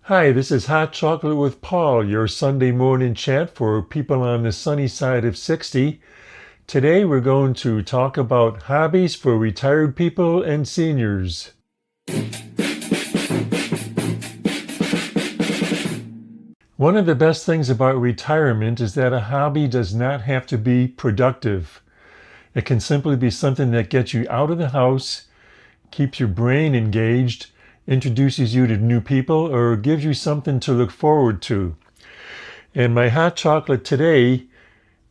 Hi, this is Hot Chocolate with Paul, your Sunday morning chat for people on the sunny side of 60. Today we're going to talk about hobbies for retired people and seniors. One of the best things about retirement is that a hobby does not have to be productive. It can simply be something that gets you out of the house, keeps your brain engaged, introduces you to new people, or gives you something to look forward to. And my hot chocolate today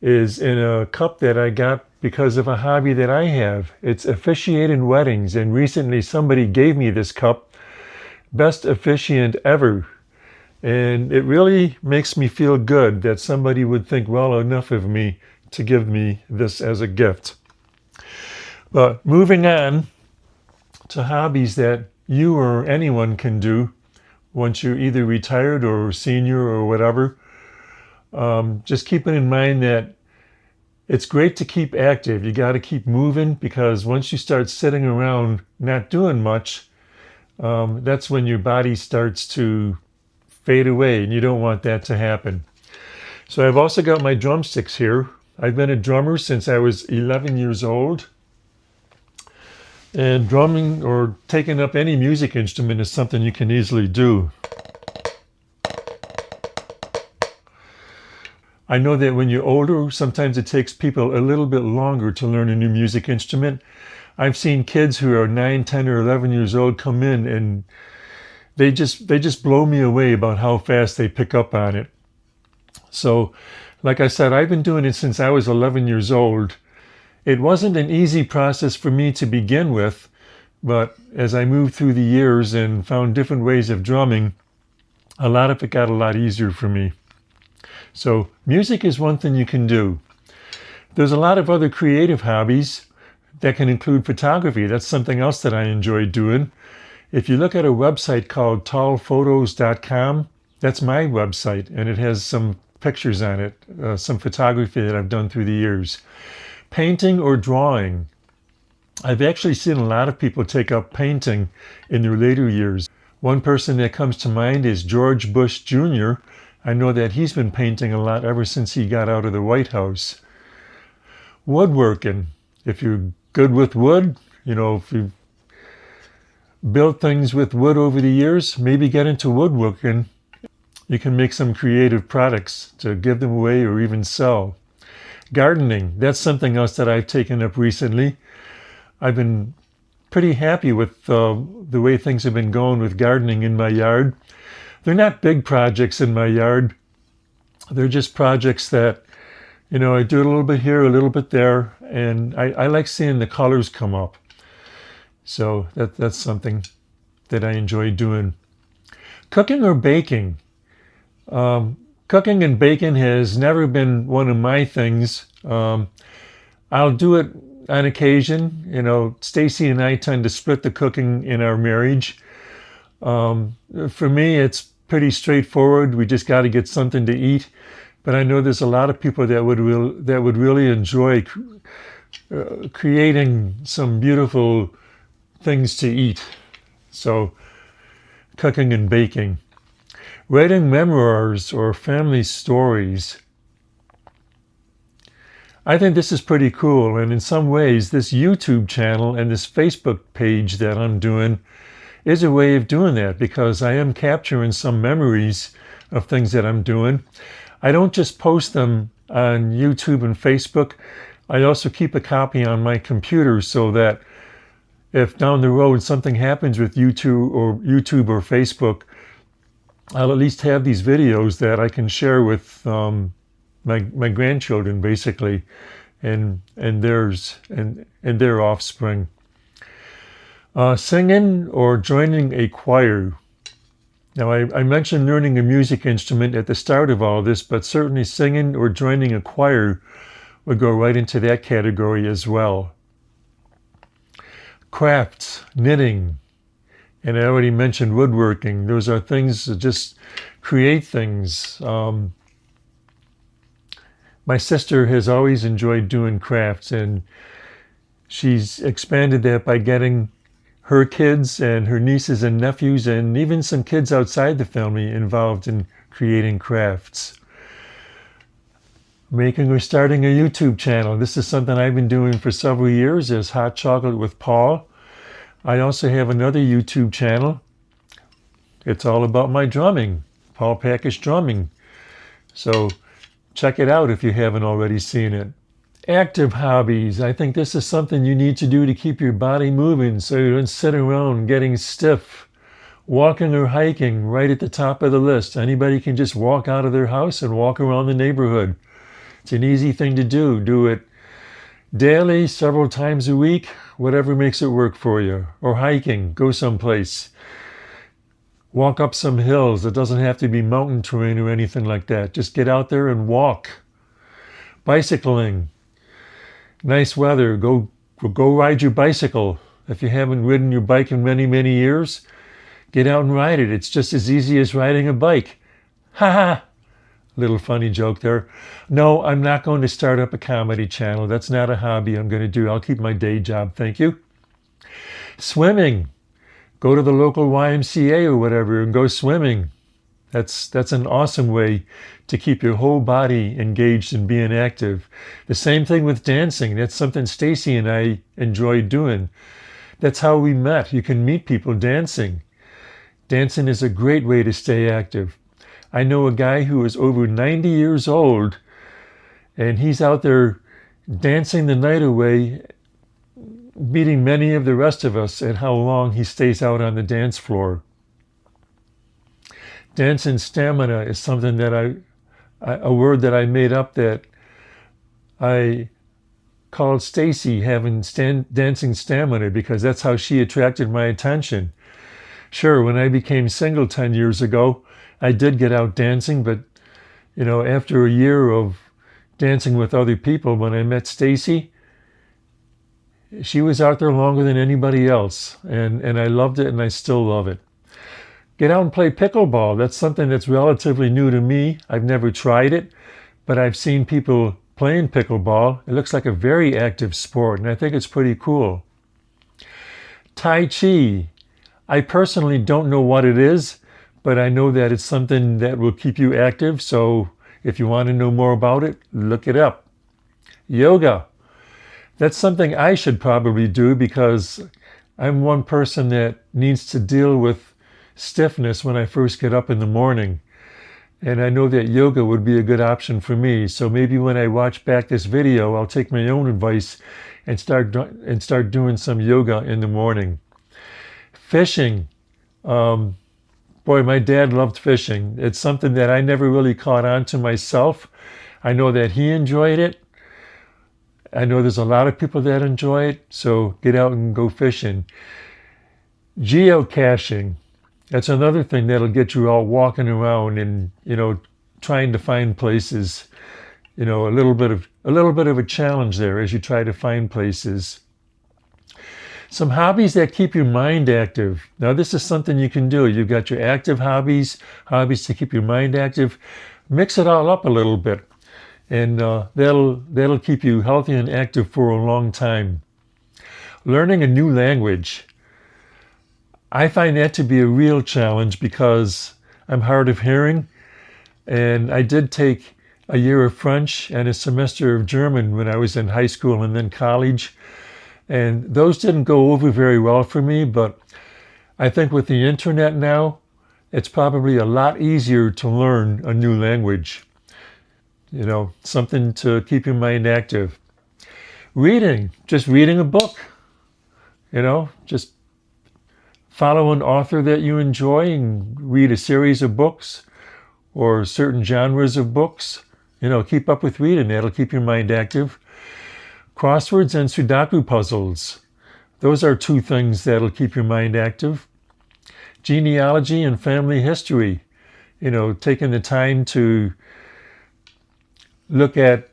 is in a cup that I got because of a hobby that I have. It's officiating weddings, and recently somebody gave me this cup, best officiant ever. And it really makes me feel good that somebody would think well enough of me to give me this as a gift. But moving on to hobbies that you or anyone can do once you're either retired or senior or whatever. Just keeping in mind that it's great to keep active. You got to keep moving, because once you start sitting around not doing much, that's when your body starts to fade away, and you don't want that to happen. So I've also got my drumsticks here. I've been a drummer since I was 11 years old. And drumming or taking up any music instrument is something you can easily do. I know that when you're older, sometimes it takes people a little bit longer to learn a new music instrument. I've seen kids who are 9, 10, or 11 years old come in, and they just blow me away about how fast they pick up on it. So, like I said, I've been doing it since I was 11 years old. It wasn't an easy process for me to begin with, but as I moved through the years and found different ways of drumming, a lot of it got a lot easier for me. So music is one thing you can do. There's a lot of other creative hobbies that can include photography. That's something else that I enjoy doing. If you look at a website called tallphotos.com, that's my website, and it has some pictures on it, some photography that I've done through the years. Painting or drawing. I've actually seen a lot of people take up painting in their later years. One person that comes to mind is George Bush Jr. I know that he's been painting a lot ever since he got out of the White House. Woodworking. If you're good with wood, if you built things with wood over the years, maybe get into woodworking. You can make some creative products to give them away or even sell. Gardening, that's something else that I've taken up recently. I've been pretty happy with the way things have been going with gardening in my yard. They're not big projects in my yard. They're just projects that, I do a little bit here, a little bit there, and I like seeing the colors come up. So that's something that I enjoy doing. Cooking or baking. Cooking and baking has never been one of my things. I'll do it on occasion. Stacy and I tend to split the cooking in our marriage. For me, it's pretty straightforward. We just got to get something to eat. But I know there's a lot of people that would really enjoy creating some beautiful things to eat. So, cooking and baking. Writing memoirs or family stories. I think this is pretty cool, and in some ways this YouTube channel and this Facebook page that I'm doing is a way of doing that, because I am capturing some memories of things that I'm doing. I don't just post them on YouTube and Facebook. I also keep a copy on my computer so that if down the road something happens with YouTube or Facebook, I'll at least have these videos that I can share with my grandchildren, basically, and their offspring. Singing or joining a choir. Now, I mentioned learning a music instrument at the start of all this, but certainly singing or joining a choir would go right into that category as well. Crafts, knitting, and I already mentioned woodworking. Those are things that just create things. My sister has always enjoyed doing crafts, and she's expanded that by getting her kids and her nieces and nephews, and even some kids outside the family involved in creating crafts. Making or starting a YouTube channel. This is something I've been doing for several years as Hot Chocolate with Paul. I also have another YouTube channel. It's all about my drumming, Paul Packish Drumming. So check it out if you haven't already seen it. Active hobbies. I think this is something you need to do to keep your body moving so you don't sit around getting stiff. Walking or hiking, right at the top of the list. Anybody can just walk out of their house and walk around the neighborhood. It's an easy thing to do. Do it daily, several times a week, whatever makes it work for you. Or hiking, go someplace. Walk up some hills. It doesn't have to be mountain terrain or anything like that. Just get out there and walk. Bicycling. Nice weather. Go ride your bicycle. If you haven't ridden your bike in many, many years, get out and ride it. It's just as easy as riding a bike. Ha ha! Little funny joke there. No, I'm not going to start up a comedy channel. That's not a hobby I'm going to do. I'll keep my day job, thank you. Swimming. Go to the local YMCA or whatever and go swimming. That's an awesome way to keep your whole body engaged in being active. The same thing with dancing. That's something Stacy and I enjoy doing. That's how we met. You can meet people dancing. Dancing is a great way to stay active. I know a guy who is over 90 years old, and he's out there dancing the night away, beating many of the rest of us at how long he stays out on the dance floor. Dancing stamina is something that a word that I made up that I called Stacy having dancing stamina because that's how she attracted my attention. Sure, when I became single 10 years ago, I did get out dancing, but after a year of dancing with other people, when I met Stacy, she was out there longer than anybody else, and I loved it, and I still love it. Get out and play pickleball. That's something that's relatively new to me. I've never tried it, but I've seen people playing pickleball. It looks like a very active sport, and I think it's pretty cool. Tai Chi. I personally don't know what it is, but I know that it's something that will keep you active, so if you want to know more about it, look it up. Yoga. That's something I should probably do because I'm one person that needs to deal with stiffness when I first get up in the morning. And I know that yoga would be a good option for me. So maybe when I watch back this video, I'll take my own advice and start doing some yoga in the morning. Fishing. Boy, my dad loved fishing. It's something that I never really caught on to myself. I know that he enjoyed it. I know there's a lot of people that enjoy it, so get out and go fishing. Geocaching. That's another thing that'll get you all walking around and, trying to find places. A little bit of a challenge there as you try to find places. Some hobbies that keep your mind active. Now, this is something you can do. You've got your active hobbies to keep your mind active. Mix it all up a little bit, and that'll keep you healthy and active for a long time. Learning a new language. I find that to be a real challenge because I'm hard of hearing, and I did take a year of French and a semester of German when I was in high school and then college. And those didn't go over very well for me, but I think with the internet now, it's probably a lot easier to learn a new language. Something to keep your mind active. Reading, just reading a book. Just follow an author that you enjoy and read a series of books or certain genres of books. Keep up with reading. That'll keep your mind active. Crosswords and Sudoku puzzles. Those are two things that'll keep your mind active. Genealogy and family history. Taking the time to look at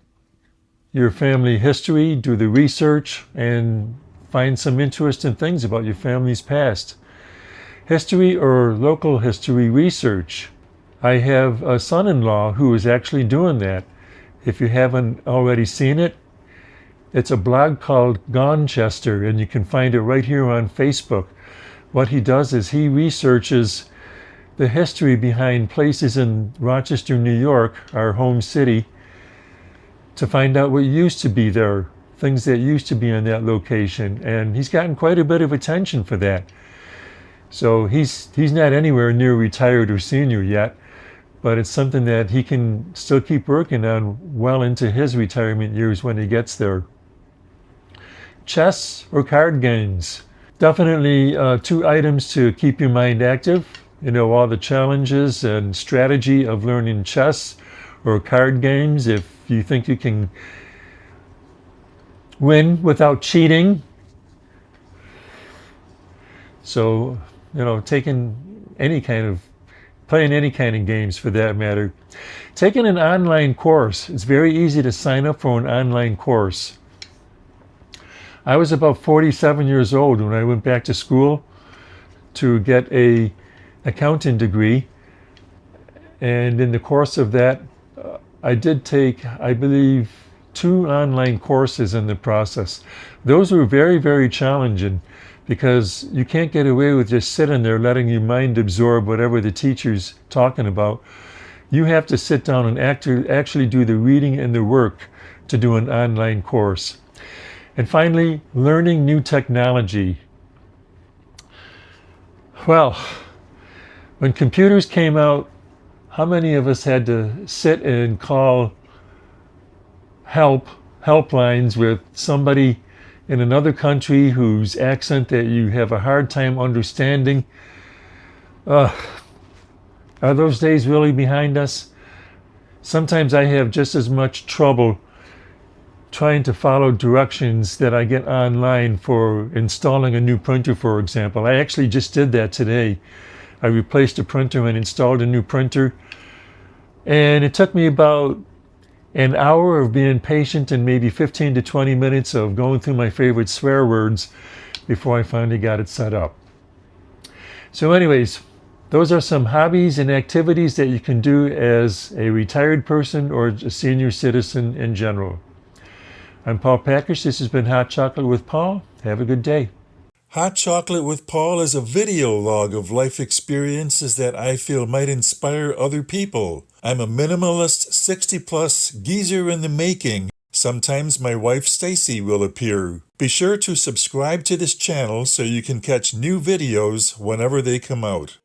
your family history, do the research, and find some interesting things about your family's past. History or local history research. I have a son-in-law who is actually doing that. If you haven't already seen it, it's a blog called Gonchester, and you can find it right here on Facebook. what he does is he researches the history behind places in Rochester, New York, our home city, to find out what used to be there, things that used to be in that location. And he's gotten quite a bit of attention for that. So he's not anywhere near retired or senior yet, but it's something that he can still keep working on well into his retirement years when he gets there. Chess or card games. Definitely two items to keep your mind active. You know, all the challenges and strategy of learning chess or card games. If you think you can win without cheating. So, you know, playing any kind of games for that matter. Taking an online course. It's very easy to sign up for an online course. I was about 47 years old when I went back to school to get a accounting degree. And in the course of that, I did take, I believe, 2 online courses in the process. Those were very, very challenging because you can't get away with just sitting there letting your mind absorb whatever the teacher's talking about. You have to sit down and actually do the reading and the work to do an online course. And finally, learning new technology. Well, when computers came out, how many of us had to sit and call helplines with somebody in another country whose accent that you have a hard time understanding? Are those days really behind us? Sometimes I have just as much trouble trying to follow directions that I get online for installing a new printer, for example. I actually just did that today. I replaced a printer and installed a new printer. And it took me about an hour of being patient and maybe 15 to 20 minutes of going through my favorite swear words before I finally got it set up. So anyways, those are some hobbies and activities that you can do as a retired person or a senior citizen in general. I'm Paul Packish. This has been Hot Chocolate with Paul. Have a good day. Hot Chocolate with Paul is a video log of life experiences that I feel might inspire other people. I'm a minimalist 60-plus geezer in the making. Sometimes my wife Stacy will appear. Be sure to subscribe to this channel so you can catch new videos whenever they come out.